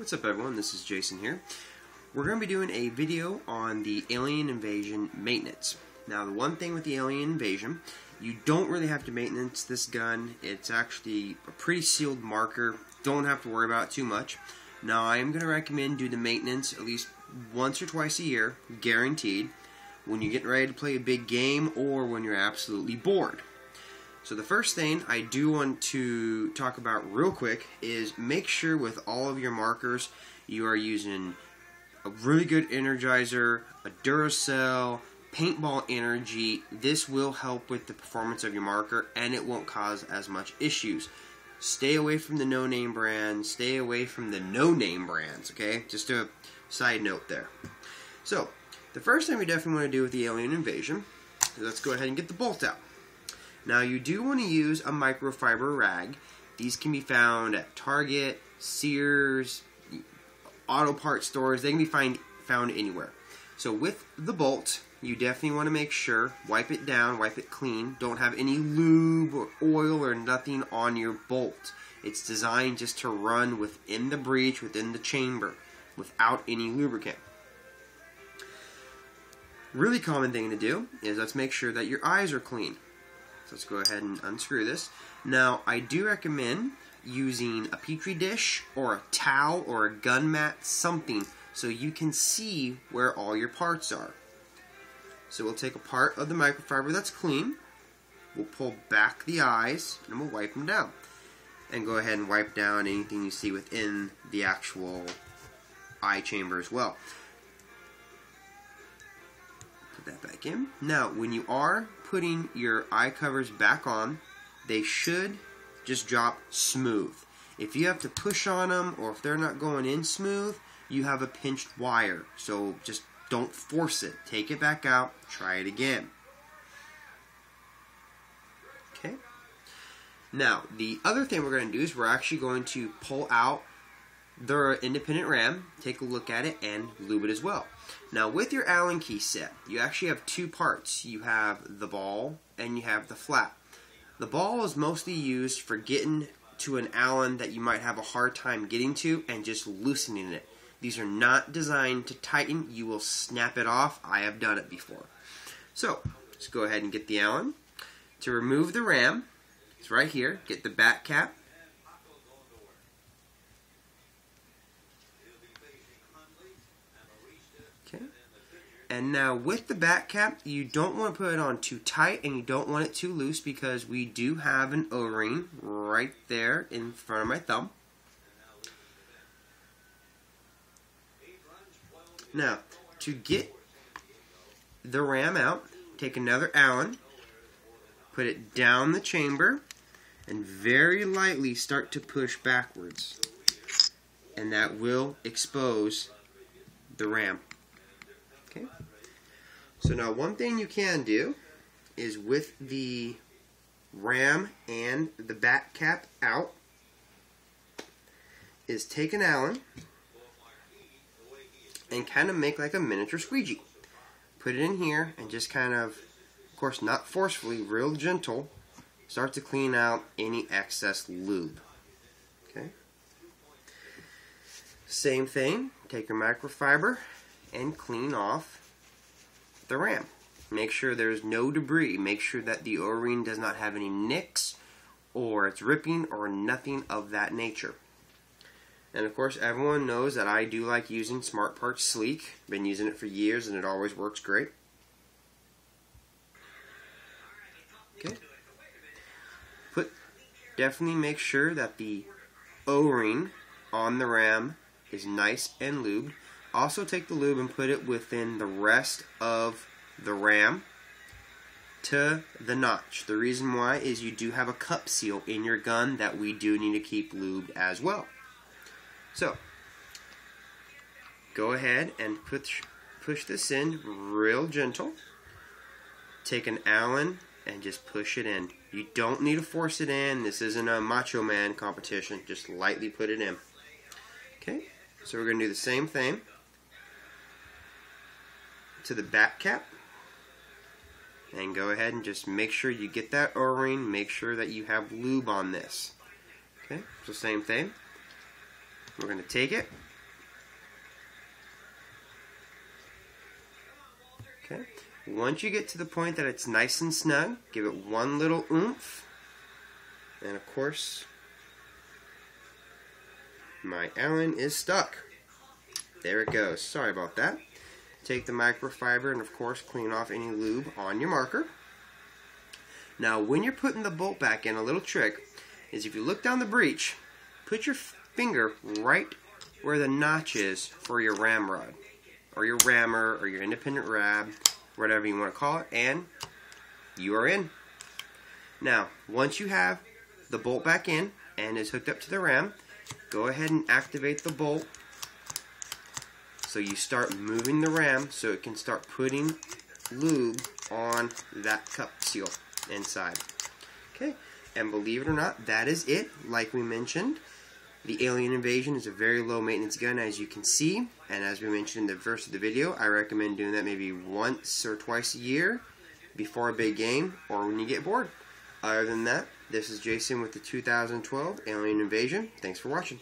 What's up everyone, this is Jason here. We're going to be doing a video on the Alien Invasion maintenance. Now the one thing with the Alien Invasion, you don't really have to maintenance this gun. It's actually a pretty sealed marker. Don't have to worry about it too much. Now I am going to recommend do the maintenance at least once or twice a year, guaranteed, when you're getting ready to play a big game or when you're absolutely bored. So the first thing I do want to talk about real quick is make sure with all of your markers you are using a really good Energizer, a Duracell, paintball energy. This will help with the performance of your marker and it won't cause as much issues. Stay away from the no-name brands, stay away from the no-name brands, okay? Just a side note there. So, the first thing we definitely want to do with the Alien Invasion is let's go ahead and get the bolt out. Now you do want to use a microfiber rag. These can be found at Target, Sears, auto parts stores. They can be found anywhere. So with the bolt, you definitely want to make sure, wipe it down, wipe it clean. Don't have any lube or oil or nothing on your bolt. It's designed just to run within the breech, within the chamber, without any lubricant. Really common thing to do is let's make sure that your eyes are clean. So let's go ahead and unscrew this. Now, I do recommend using a petri dish or a towel or a gun mat, something, so you can see where all your parts are. So we'll take a part of the microfiber that's clean, we'll pull back the eyes, and we'll wipe them down. And go ahead and wipe down anything you see within the actual eye chamber as well. That back in. Now, when you are putting your eye covers back on, they should just drop smooth. If you have to push on them or if they're not going in smooth, you have a pinched wire. So just don't force it. Take it back out. Try it again. Okay. Now, the other thing we're going to do is we're actually going to pull out the independent ram, take a look at it, and lube it as well. Now with your Allen key set, you actually have two parts. You have the ball and you have the flat. The ball is mostly used for getting to an Allen that you might have a hard time getting to and just loosening it. These are not designed to tighten. You will snap it off. I have done it before. So let's go ahead and get the Allen. To remove the ram, it's right here. Get the back cap. And now with the back cap, you don't want to put it on too tight and you don't want it too loose because we do have an O-ring right there in front of my thumb. Now, to get the ram out, take another Allen, put it down the chamber, and very lightly start to push backwards. And that will expose the ram. Okay. So now one thing you can do is with the ram and the back cap out is take an Allen and kind of make like a miniature squeegee. Put it in here and just kind of course not forcefully, real gentle, start to clean out any excess lube. Okay. Same thing, take your microfiber and clean off the ram. Make sure there's no debris. Make sure that the O-ring does not have any nicks or it's ripping or nothing of that nature. And of course everyone knows that I do like using Smart Parts Sleek. Been using it for years and it always works great. Okay. Definitely make sure that the O-ring on the ram is nice and lubed. Also take the lube and put it within the rest of the ram to the notch. The reason why is you do have a cup seal in your gun that we do need to keep lubed as well. So, go ahead and push this in real gentle. Take an Allen and just push it in. You don't need to force it in. This isn't a Macho Man competition. Just lightly put it in. Okay, so we're going to do the same thing to the back cap, and go ahead and just make sure you get that O-ring, make sure that you have lube on this. Okay, so same thing. We're going to take it, Okay. Once you get to the point that it's nice and snug, give it one little oomph. And of course, my Allen is stuck. There it goes. Sorry about that. Take the microfiber and of course clean off any lube on your marker. Now when you're putting the bolt back in, a little trick is if you look down the breech, put your finger right where the notch is for your ramrod, or your rammer, or your independent rab, whatever you want to call it, and you are in. Now, once you have the bolt back in and is hooked up to the ram, go ahead and activate the bolt so you start moving the ram so it can start putting lube on that cup seal inside. Okay, and believe it or not, that is it. Like we mentioned, the Alien Invasion is a very low maintenance gun, as you can see, and as we mentioned in the first of the video, I recommend doing that maybe once or twice a year before a big game or when you get bored. Other than that, this is Jason with the 2012 Alien Invasion. Thanks for watching.